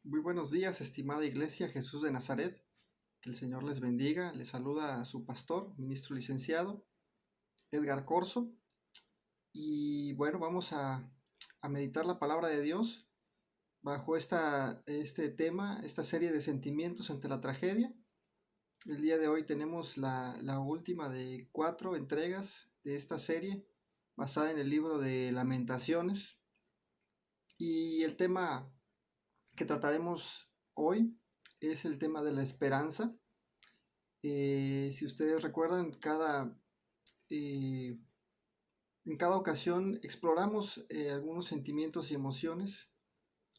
Muy buenos días, estimada Iglesia Jesús de Nazaret. Que el Señor les bendiga. Les saluda a su pastor, ministro licenciado Edgar Corzo. Y bueno, vamos a meditar la palabra de Dios bajo este tema, esta serie de sentimientos ante la tragedia. El día de hoy tenemos la última de 4 entregas de esta serie basada en el libro de Lamentaciones. Y el tema que trataremos hoy es el tema de la esperanza. Si ustedes recuerdan, en cada ocasión exploramos algunos sentimientos y emociones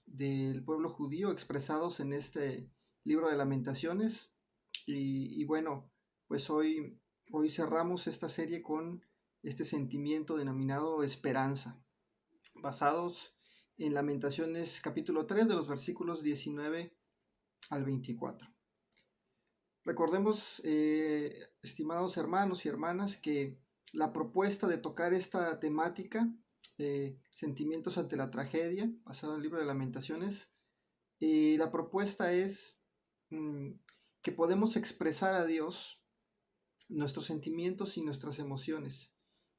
del pueblo judío expresados en este libro de Lamentaciones. Y bueno, pues hoy cerramos esta serie con este sentimiento denominado esperanza, basados en Lamentaciones capítulo 3 de los versículos 19 al 24. Recordemos, estimados hermanos y hermanas, que la propuesta de tocar esta temática, sentimientos ante la tragedia, basado en el libro de Lamentaciones, la propuesta es que podemos expresar a Dios nuestros sentimientos y nuestras emociones,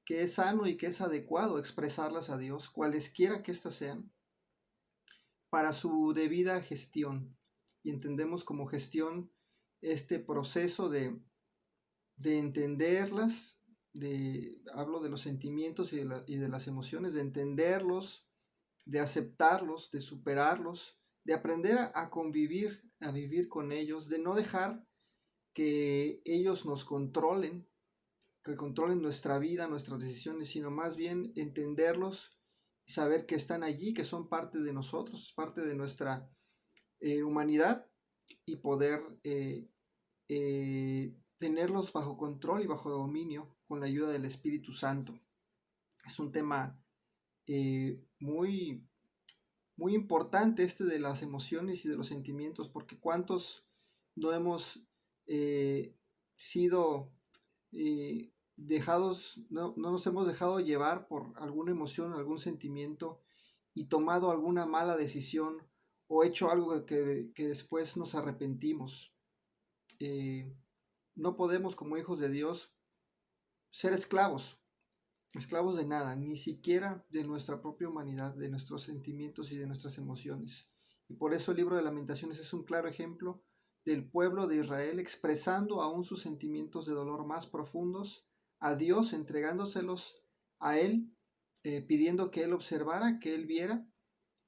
que es sano y que es adecuado expresarlas a Dios, cualesquiera que éstas sean, para su debida gestión. Y entendemos como gestión este proceso de entenderlas, hablo de los sentimientos y de las emociones, de entenderlos, de aceptarlos, de superarlos, de aprender a convivir, a vivir con ellos, de no dejar que ellos nos controlen, que controlen nuestra vida, nuestras decisiones, sino más bien entenderlos y saber que están allí, que son parte de nosotros, parte de nuestra humanidad, y poder tenerlos bajo control y bajo dominio con la ayuda del Espíritu Santo. Es un tema muy, muy importante este de las emociones y de los sentimientos, porque cuántos no hemos sido dejados, no nos hemos dejado llevar por alguna emoción, algún sentimiento, y tomado alguna mala decisión o hecho algo que después nos arrepentimos. No podemos, como hijos de Dios, ser esclavos de nada, ni siquiera de nuestra propia humanidad, de nuestros sentimientos y de nuestras emociones. Y por eso el libro de Lamentaciones es un claro ejemplo del pueblo de Israel expresando aún sus sentimientos de dolor más profundos a Dios, entregándoselos a Él, pidiendo que Él observara, que Él viera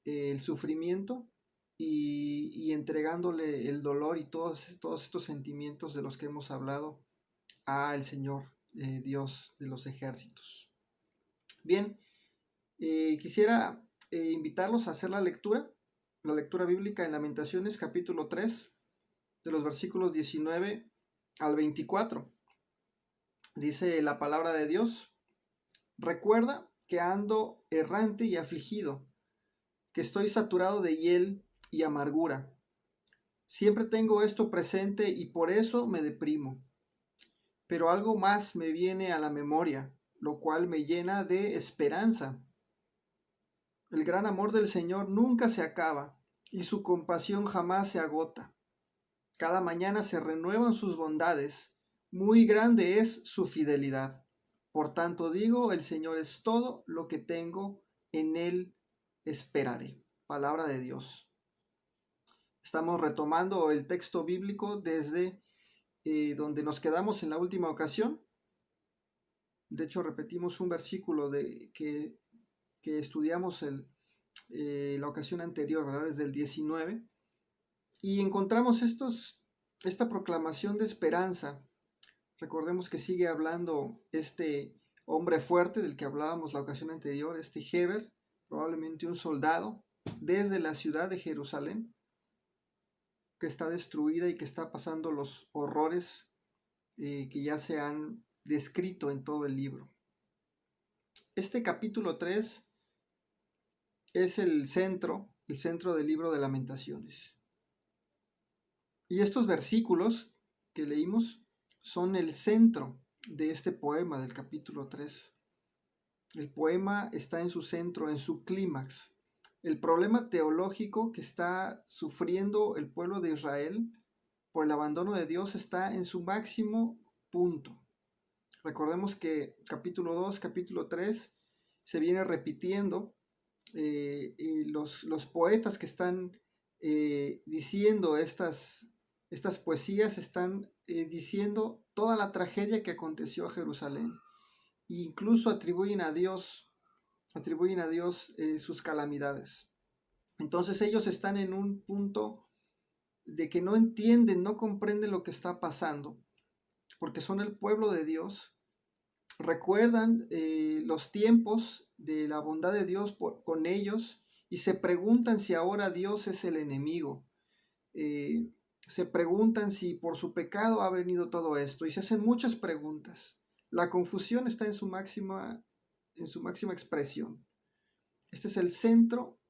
el sufrimiento, y entregándole el dolor y todos estos sentimientos de los que hemos hablado al Señor, Dios de los ejércitos. Bien, quisiera invitarlos a hacer la lectura bíblica en Lamentaciones capítulo 3, de los versículos 19 al 24. Dice la palabra de Dios: recuerda que ando errante y afligido, que estoy saturado de hiel y amargura. Siempre tengo esto presente y por eso me deprimo. Pero algo más me viene a la memoria, lo cual me llena de esperanza. El gran amor del Señor nunca se acaba y su compasión jamás se agota. Cada mañana se renuevan sus bondades, muy grande es su fidelidad. Por tanto digo, el Señor es todo lo que tengo, en Él esperaré. Palabra de Dios. Estamos retomando el texto bíblico desde donde nos quedamos en la última ocasión. De hecho, repetimos un versículo que estudiamos la ocasión anterior, ¿verdad? Desde el 19. Y encontramos esta proclamación de esperanza. Recordemos que sigue hablando este hombre fuerte del que hablábamos la ocasión anterior, este Heber, probablemente un soldado, desde la ciudad de Jerusalén, que está destruida y que está pasando los horrores que ya se han descrito en todo el libro. Este capítulo 3 es el centro del libro de Lamentaciones. Y estos versículos que leímos son el centro de este poema del capítulo 3. El poema está en su centro, en su clímax, El problema teológico que está sufriendo el pueblo de Israel por el abandono de Dios está en su máximo punto. Recordemos que capítulo 2, capítulo 3 se viene repitiendo, y los poetas que están diciendo estas poesías están diciendo toda la tragedia que aconteció a Jerusalén. E incluso atribuyen a Dios sus calamidades. Entonces ellos están en un punto de que no entienden, no comprenden lo que está pasando, porque son el pueblo de Dios. Recuerdan los tiempos de la bondad de Dios con ellos y se preguntan si ahora Dios es el enemigo. Se preguntan si por su pecado ha venido todo esto y se hacen muchas preguntas. La confusión está en su máxima expresión. Este es el centro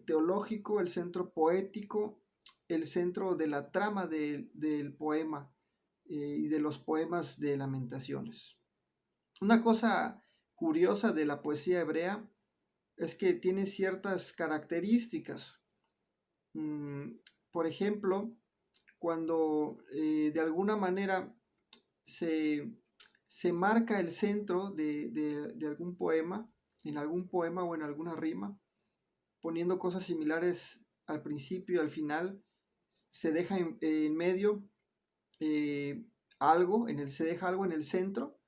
teológico, el centro poético, el centro de la trama del poema y de los poemas de Lamentaciones. Una cosa curiosa de la poesía hebrea es que tiene ciertas características. Por ejemplo, cuando de alguna manera se marca el centro de algún poema, en algún poema o en alguna rima, poniendo cosas similares al principio y al final, se deja en medio algo, se deja algo en el centro.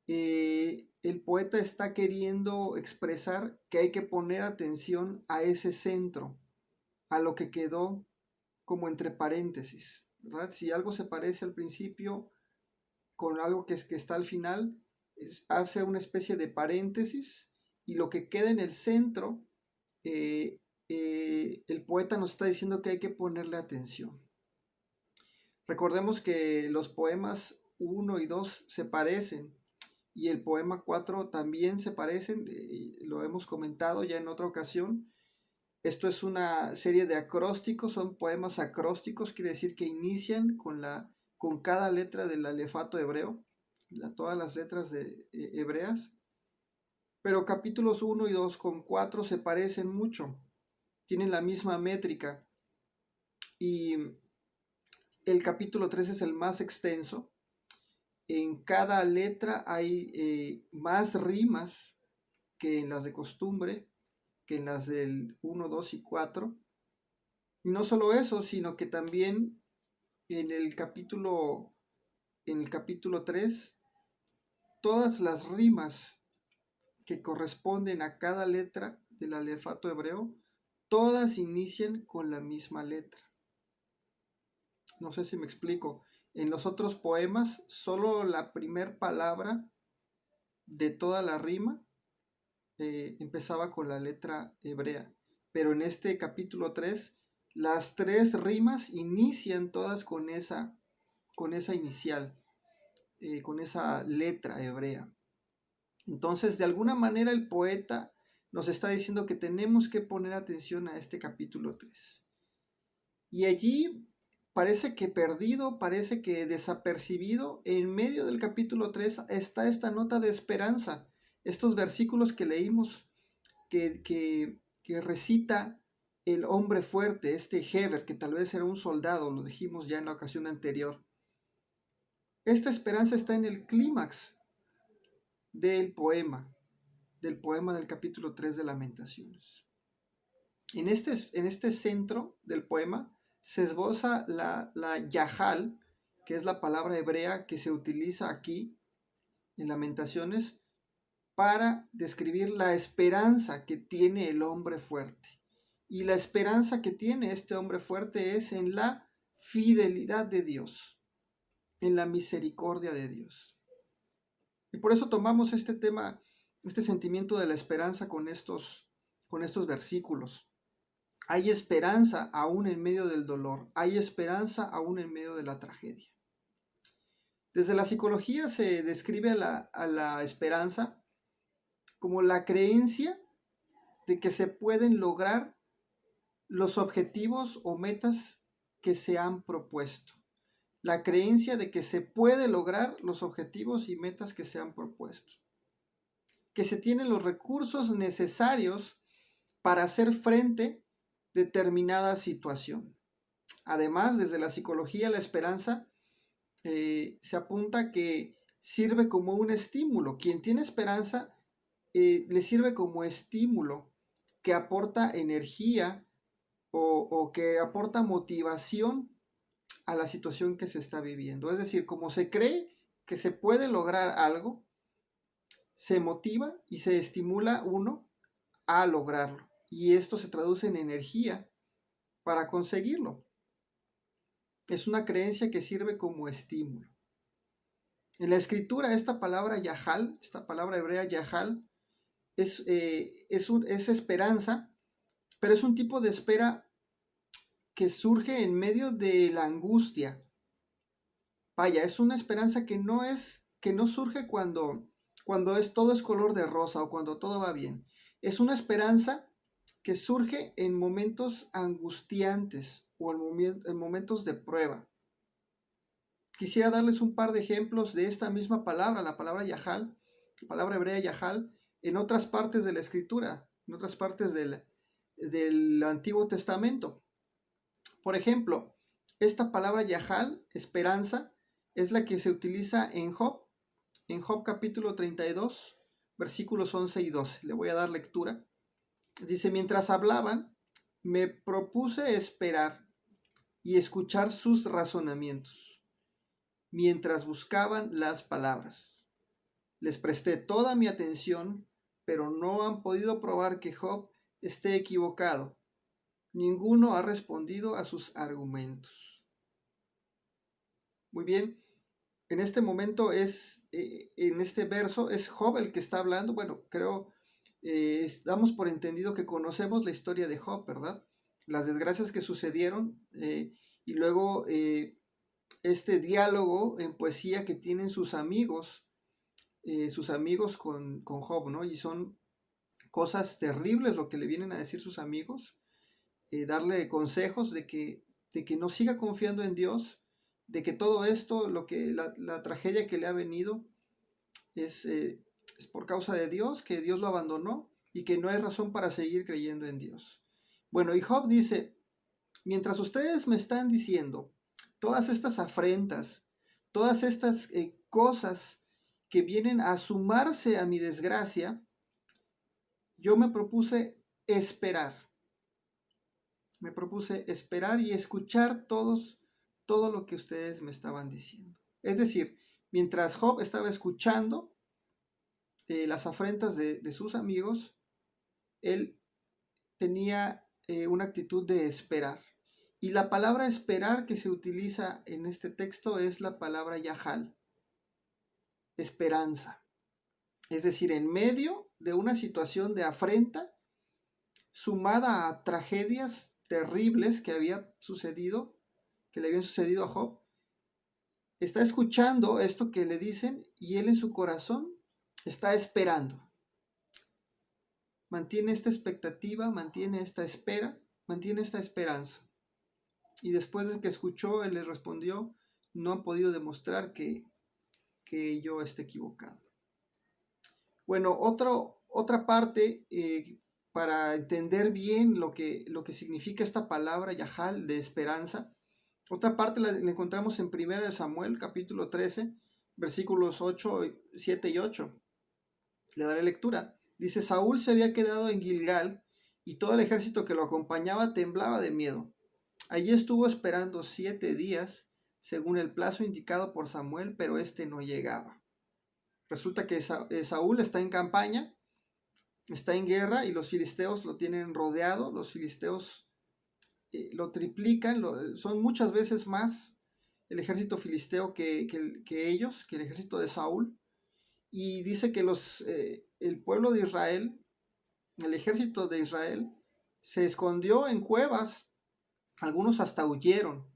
El poeta está queriendo expresar que hay que poner atención a ese centro, a lo que quedó como entre paréntesis, ¿verdad? Si algo se parece al principio con algo que está al final, hace una especie de paréntesis y lo que queda en el centro, el poeta nos está diciendo que hay que ponerle atención. Recordemos que los poemas 1 y 2 se parecen y el poema 4 también se parecen, lo hemos comentado ya en otra ocasión. Esto es una serie de acrósticos, son poemas acrósticos, quiere decir que inician con cada letra del alefato hebreo, todas las letras hebreas. Pero capítulos 1 y 2 con 4 se parecen mucho, tienen la misma métrica. Y el capítulo 3 es el más extenso. En cada letra hay más rimas que en las de costumbre, que en las del 1, 2 y 4. Y no solo eso, sino que también en el capítulo 3, todas las rimas que corresponden a cada letra del alefato hebreo, todas inician con la misma letra. No sé si me explico. En los otros poemas, solo la primera palabra de toda la rima empezaba con la letra hebrea. Pero en este capítulo 3, las 3 rimas inician todas con esa inicial, con esa letra hebrea. Entonces, de alguna manera el poeta nos está diciendo que tenemos que poner atención a este capítulo 3. Y allí parece que perdido, parece que desapercibido, en medio del capítulo 3 está esta nota de esperanza. Estos versículos que leímos, que recita el hombre fuerte, este Heber, que tal vez era un soldado, lo dijimos ya en la ocasión anterior. Esta esperanza está en el clímax del poema del capítulo 3 de Lamentaciones. En este centro del poema se esboza la yahal, que es la palabra hebrea que se utiliza aquí en Lamentaciones para describir la esperanza que tiene el hombre fuerte. Y la esperanza que tiene este hombre fuerte es en la fidelidad de Dios, en la misericordia de Dios. Y por eso tomamos este tema, este sentimiento de la esperanza con estos versículos. Hay esperanza aún en medio del dolor, hay esperanza aún en medio de la tragedia. Desde la psicología se describe a la esperanza como la creencia de que se pueden lograr los objetivos o metas que se han propuesto. La creencia de que se puede lograr los objetivos y metas que se han propuesto. Que se tienen los recursos necesarios para hacer frente a determinada situación. Además, desde la psicología, la esperanza se apunta que sirve como un estímulo. Quien tiene esperanza le sirve como estímulo que aporta energía o que aporta motivación a la situación que se está viviendo. Es decir, como se cree que se puede lograr algo, se motiva y se estimula uno a lograrlo. Y esto se traduce en energía para conseguirlo. Es una creencia que sirve como estímulo. En la escritura, esta palabra yahal, esta palabra hebrea yahal, es esperanza, pero es un tipo de espera que surge en medio de la angustia. Vaya, es una esperanza que no surge cuando todo es color de rosa o cuando todo va bien. Es una esperanza que surge en momentos angustiantes o en momentos de prueba. Quisiera darles un par de ejemplos de esta misma palabra, la palabra yahal, la palabra hebrea yahal, en otras partes de la escritura, en otras partes del Antiguo Testamento. Por ejemplo, esta palabra yahal, esperanza, es la que se utiliza en Job capítulo 32, versículos 11 y 12. Le voy a dar lectura. Dice, mientras hablaban, me propuse esperar y escuchar sus razonamientos, mientras buscaban las palabras. Les presté toda mi atención, pero no han podido probar que Job esté equivocado. Ninguno ha respondido a sus argumentos. Muy bien, en este momento en este verso es Job el que está hablando. Bueno, creo, damos por entendido que conocemos la historia de Job, ¿verdad? Las desgracias que sucedieron y luego este diálogo en poesía que tienen sus amigos con Job, ¿no? Y son cosas terribles lo que le vienen a decir sus amigos, darle consejos de que no siga confiando en Dios, de que todo esto, la tragedia que le ha venido es por causa de Dios, que Dios lo abandonó y que no hay razón para seguir creyendo en Dios. Bueno, y Job dice, mientras ustedes me están diciendo todas estas afrentas, todas estas cosas que vienen a sumarse a mi desgracia, yo me propuse esperar. Me propuse esperar y escuchar todo lo que ustedes me estaban diciendo. Es decir, mientras Job estaba escuchando las afrentas de sus amigos, él tenía una actitud de esperar. Y la palabra esperar que se utiliza en este texto es la palabra yahal, esperanza. Es decir, en medio de una situación de afrenta, sumada a tragedias terribles que le habían sucedido a Job, está escuchando esto que le dicen y él en su corazón está esperando. Mantiene esta expectativa, mantiene esta espera, mantiene esta esperanza. Y después de que escuchó, él le respondió, no han podido demostrar que yo esté equivocado. Bueno, otra parte para entender bien lo que significa esta palabra yahal de esperanza. Otra parte la encontramos en 1 Samuel capítulo 13, versículos 7 y 8. Le daré lectura. Dice, Saúl se había quedado en Gilgal y todo el ejército que lo acompañaba temblaba de miedo. Allí estuvo esperando 7 días, según el plazo indicado por Samuel, pero este no llegaba. Resulta que Saúl está en campaña, está en guerra y los filisteos lo tienen rodeado. Los filisteos lo triplican, son muchas veces más el ejército filisteo que ellos, que el ejército de Saúl. Y dice que el pueblo de Israel, el ejército de Israel, se escondió en cuevas. Algunos hasta huyeron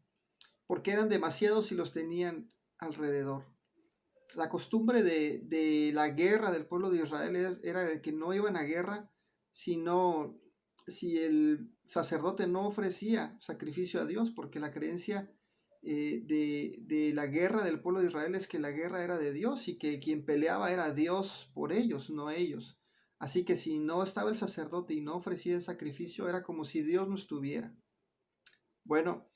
porque eran demasiados y los tenían alrededor. La costumbre de la guerra del pueblo de Israel era de que no iban a guerra si el sacerdote no ofrecía sacrificio a Dios, porque la creencia de la guerra del pueblo de Israel es que la guerra era de Dios y que quien peleaba era Dios por ellos, no ellos. Así que si no estaba el sacerdote y no ofrecía el sacrificio, era como si Dios no estuviera. Bueno,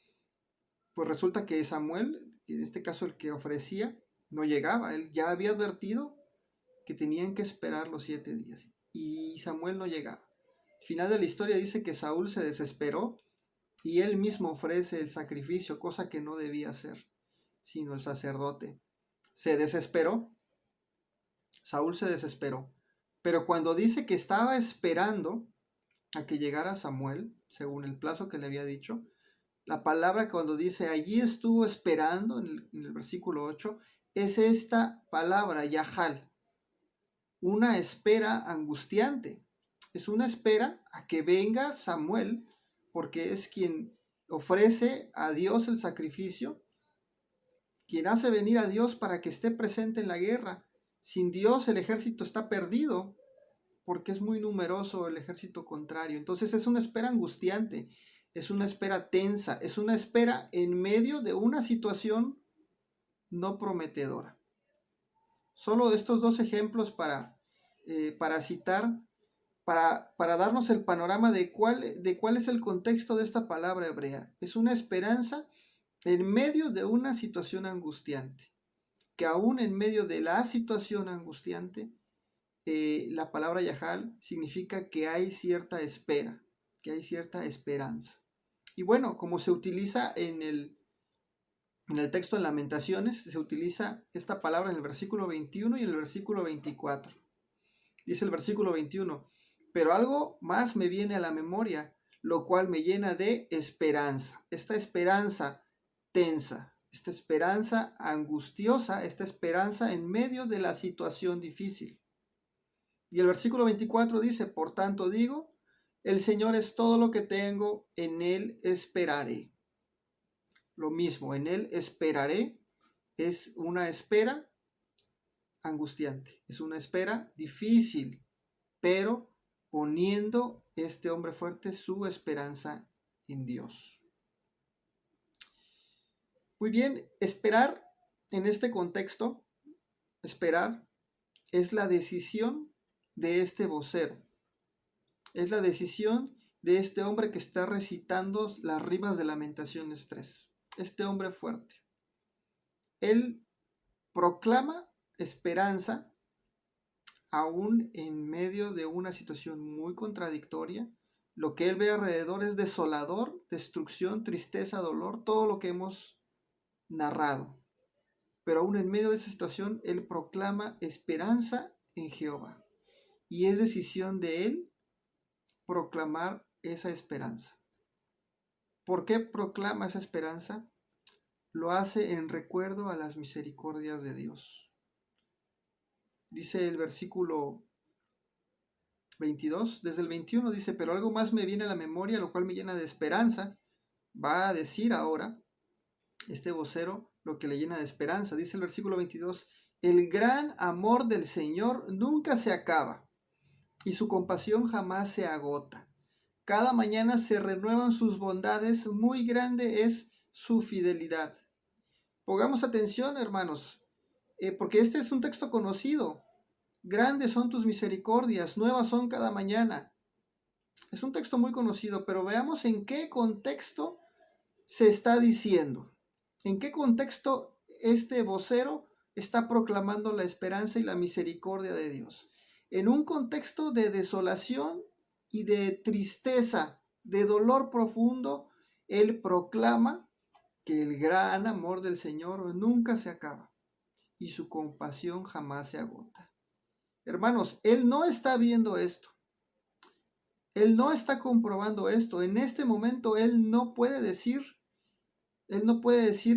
pues resulta que Samuel, en este caso el que ofrecía, no llegaba. Él ya había advertido que tenían que esperar los 7 días y Samuel no llegaba. Al final de la historia dice que Saúl se desesperó y él mismo ofrece el sacrificio, cosa que no debía hacer, sino el sacerdote. Se desesperó, Saúl se desesperó, pero cuando dice que estaba esperando a que llegara Samuel, según el plazo que le había dicho, la palabra cuando dice allí estuvo esperando en el versículo 8, es esta palabra, Yahal, una espera angustiante. Es una espera a que venga Samuel, porque es quien ofrece a Dios el sacrificio, quien hace venir a Dios para que esté presente en la guerra. Sin Dios el ejército está perdido, porque es muy numeroso el ejército contrario. Entonces es una espera angustiante, es una espera tensa, es una espera en medio de una situación no prometedora. Solo estos dos ejemplos para citar, para darnos el panorama de cuál es el contexto de esta palabra hebrea. Es una esperanza en medio de una situación angustiante, que aún en medio de la situación angustiante, la palabra Yahal significa que hay cierta espera, que hay cierta esperanza. Y bueno, como se utiliza en el texto en Lamentaciones, se utiliza esta palabra en el versículo 21 y en el versículo 24. Dice el versículo 21, pero algo más me viene a la memoria, lo cual me llena de esperanza. Esta esperanza tensa, esta esperanza angustiosa, esta esperanza en medio de la situación difícil. Y el versículo 24 dice, por tanto digo, el Señor es todo lo que tengo, en Él esperaré. Lo mismo, en Él esperaré, es una espera angustiante, es una espera difícil, pero poniendo este hombre fuerte su esperanza en Dios. Muy bien, esperar en este contexto, esperar es la decisión de este vocero, es la decisión de este hombre que está recitando las rimas de Lamentaciones 3, este hombre fuerte. Él proclama esperanza aún en medio de una situación muy contradictoria. Lo que él ve alrededor es desolador, destrucción, tristeza, dolor, todo lo que hemos narrado. Pero aún en medio de esa situación, él proclama esperanza en Jehová. Y es decisión de él proclamar esa esperanza. ¿Por qué proclama esa esperanza? Lo hace en recuerdo a las misericordias de Dios. Dice el versículo 22, desde el 21 dice, pero algo más me viene a la memoria, lo cual me llena de esperanza. Va a decir ahora este vocero lo que le llena de esperanza. Dice el versículo 22, el gran amor del Señor nunca se acaba y su compasión jamás se agota. Cada mañana se renuevan sus bondades, muy grande es su fidelidad. Pongamos atención, hermanos, porque este es un texto conocido. Grandes son tus misericordias, nuevas son cada mañana. Es un texto muy conocido, pero veamos en qué contexto se está diciendo. ¿En qué contexto este vocero está proclamando la esperanza y la misericordia de Dios? En un contexto de desolación y de tristeza, de dolor profundo, él proclama que el gran amor del Señor nunca se acaba y su compasión jamás se agota. Hermanos, él no está viendo esto. Él no está comprobando esto. En este momento él no puede decir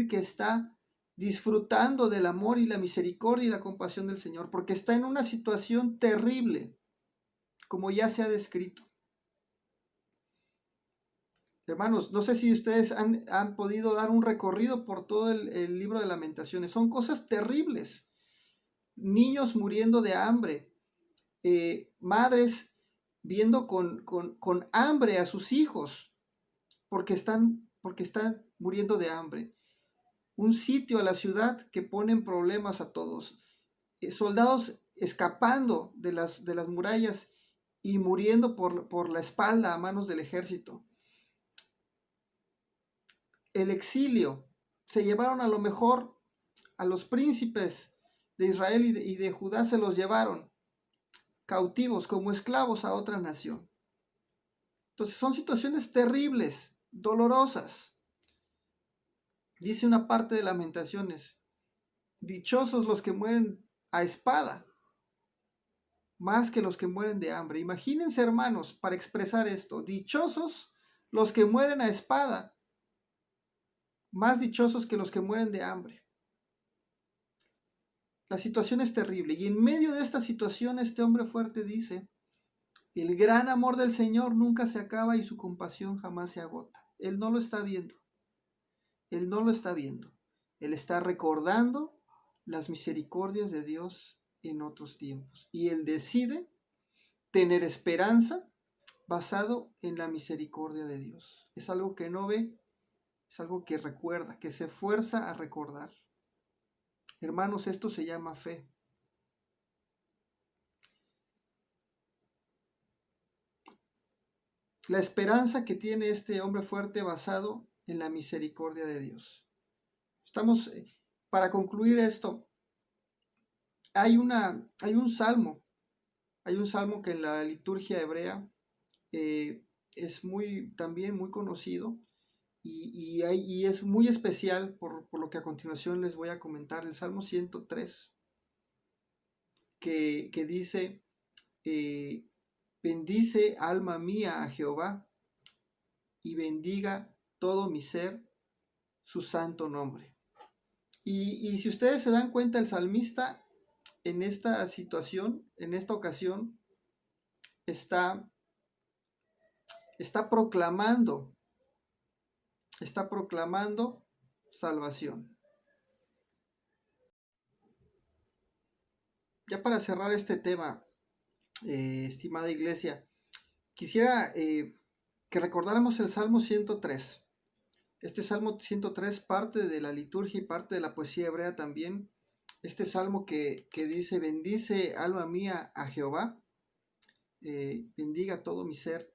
que está disfrutando del amor y la misericordia y la compasión del Señor, porque está en una situación terrible, como ya se ha descrito. Hermanos, no sé si ustedes han podido dar un recorrido por todo el libro de Lamentaciones. Son cosas terribles. Niños muriendo de hambre, madres viendo con hambre a sus hijos porque están muriendo de hambre. Un sitio a la ciudad que pone en problemas a todos. Soldados escapando de las murallas y muriendo por la espalda a manos del ejército. El exilio, se llevaron a lo mejor a los príncipes de Israel y de Judá, se los llevaron cautivos como esclavos a otra nación. Entonces son situaciones terribles, dolorosas. Dice una parte de Lamentaciones: dichosos los que mueren a espada, más que los que mueren de hambre. Imagínense, hermanos, para expresar esto: dichosos los que mueren a espada, más dichosos que los que mueren de hambre. La situación es terrible, y en medio de esta situación este hombre fuerte dice: el gran amor del Señor nunca se acaba y su compasión jamás se agota. Él no lo está viendo. Él no lo está viendo. Él está recordando las misericordias de Dios en otros tiempos. Y él decide tener esperanza basado en la misericordia de Dios. Es algo que no ve, es algo que recuerda, que se esfuerza a recordar. Hermanos, esto se llama fe. La esperanza que tiene este hombre fuerte basado en la misericordia de Dios. Para concluir esto, hay un salmo que en la liturgia hebrea es también muy conocido y es muy especial por lo que a continuación les voy a comentar, el Salmo 103, que dice: bendice alma mía a Jehová, y bendiga todo mi ser su santo nombre. Y si ustedes se dan cuenta, el salmista en esta situación, en esta ocasión, está proclamando salvación. Ya para cerrar este tema, estimada iglesia, quisiera que recordáramos el Salmo 103. Este Salmo 103 parte de la liturgia y parte de la poesía hebrea también. Este salmo que dice: bendice alma mía a Jehová, bendiga todo mi ser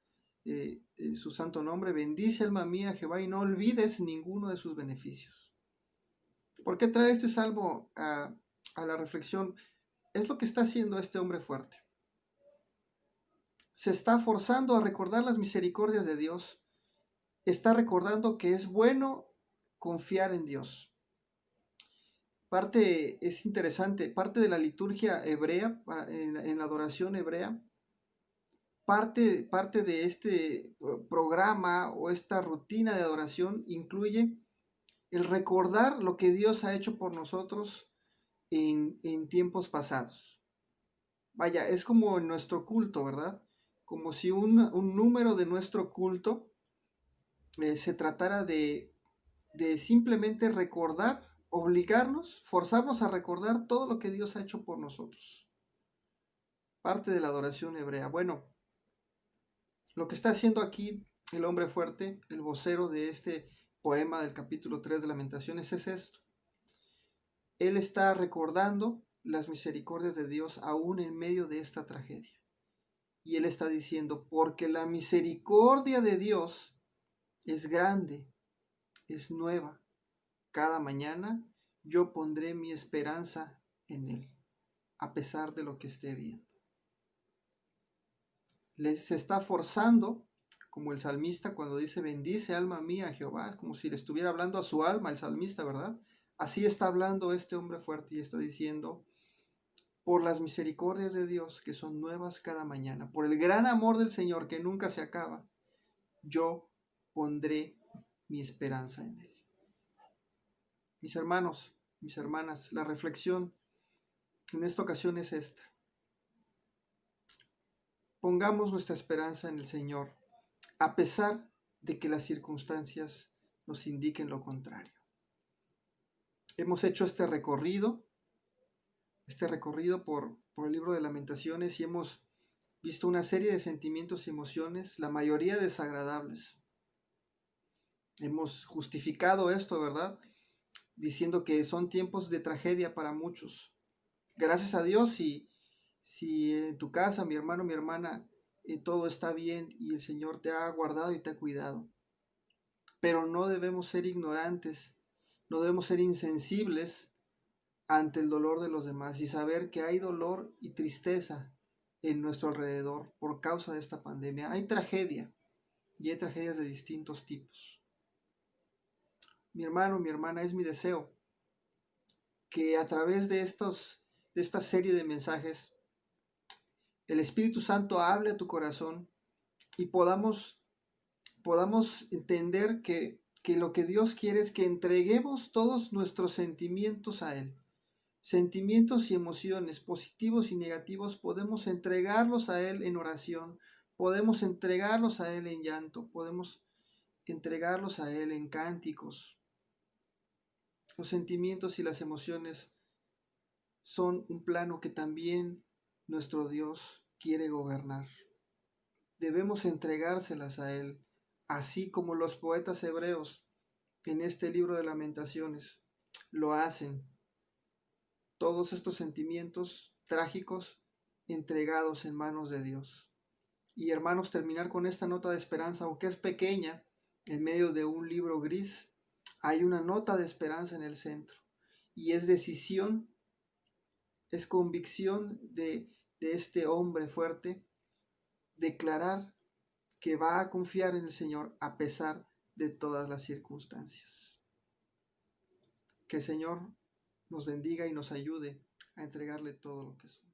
su santo nombre, bendice alma mía a Jehová y no olvides ninguno de sus beneficios. ¿Por qué trae este salmo a la reflexión? Es lo que está haciendo este hombre fuerte. Se está forzando a recordar las misericordias de Dios. Está recordando que es bueno confiar en Dios. Es interesante, parte de la liturgia hebrea, en la adoración hebrea, parte de este programa o esta rutina de adoración incluye el recordar lo que Dios ha hecho por nosotros en tiempos pasados. Vaya, es como en nuestro culto, ¿verdad? Como si un número de nuestro culto se tratara de simplemente recordar, forzarnos a recordar todo lo que Dios ha hecho por nosotros. Parte de la adoración hebrea. Bueno, lo que está haciendo aquí el hombre fuerte, el vocero de este poema del capítulo 3 de Lamentaciones, es esto. Él está recordando las misericordias de Dios aún en medio de esta tragedia. Y él está diciendo: porque la misericordia de Dios es grande, es nueva. Cada mañana yo pondré mi esperanza en él, a pesar de lo que esté viendo. Se está forzando, como el salmista cuando dice: bendice alma mía a Jehová, como si le estuviera hablando a su alma el salmista, ¿verdad? Así está hablando este hombre fuerte y está diciendo: por las misericordias de Dios que son nuevas cada mañana, por el gran amor del Señor que nunca se acaba, yo pondré mi esperanza en él. Mis hermanos, mis hermanas, la reflexión en esta ocasión es esta: pongamos nuestra esperanza en el Señor, a pesar de que las circunstancias nos indiquen lo contrario. Hemos hecho este recorrido por el libro de Lamentaciones, y hemos visto una serie de sentimientos y emociones, la mayoría desagradables. Hemos justificado esto, ¿verdad?, diciendo que son tiempos de tragedia para muchos. Gracias a Dios, si en tu casa, mi hermano, mi hermana, todo está bien y el Señor te ha guardado y te ha cuidado. Pero no debemos ser ignorantes, no debemos ser insensibles ante el dolor de los demás y saber que hay dolor y tristeza en nuestro alrededor por causa de esta pandemia. Hay tragedia y hay tragedias de distintos tipos. Mi hermano, mi hermana, es mi deseo que a través de esta serie de mensajes el Espíritu Santo hable a tu corazón y podamos entender que lo que Dios quiere es que entreguemos todos nuestros sentimientos a Él. Sentimientos y emociones, positivos y negativos, podemos entregarlos a Él en oración, podemos entregarlos a Él en llanto, podemos entregarlos a Él en cánticos. Los sentimientos y las emociones son un plano que también nuestro Dios quiere gobernar. Debemos entregárselas a Él, así como los poetas hebreos en este libro de Lamentaciones lo hacen. Todos estos sentimientos trágicos entregados en manos de Dios. Y hermanos, terminar con esta nota de esperanza, aunque es pequeña, en medio de un libro gris, hay una nota de esperanza en el centro. Y es decisión, es convicción de este hombre fuerte, declarar que va a confiar en el Señor a pesar de todas las circunstancias. Que el Señor nos bendiga y nos ayude a entregarle todo lo que somos.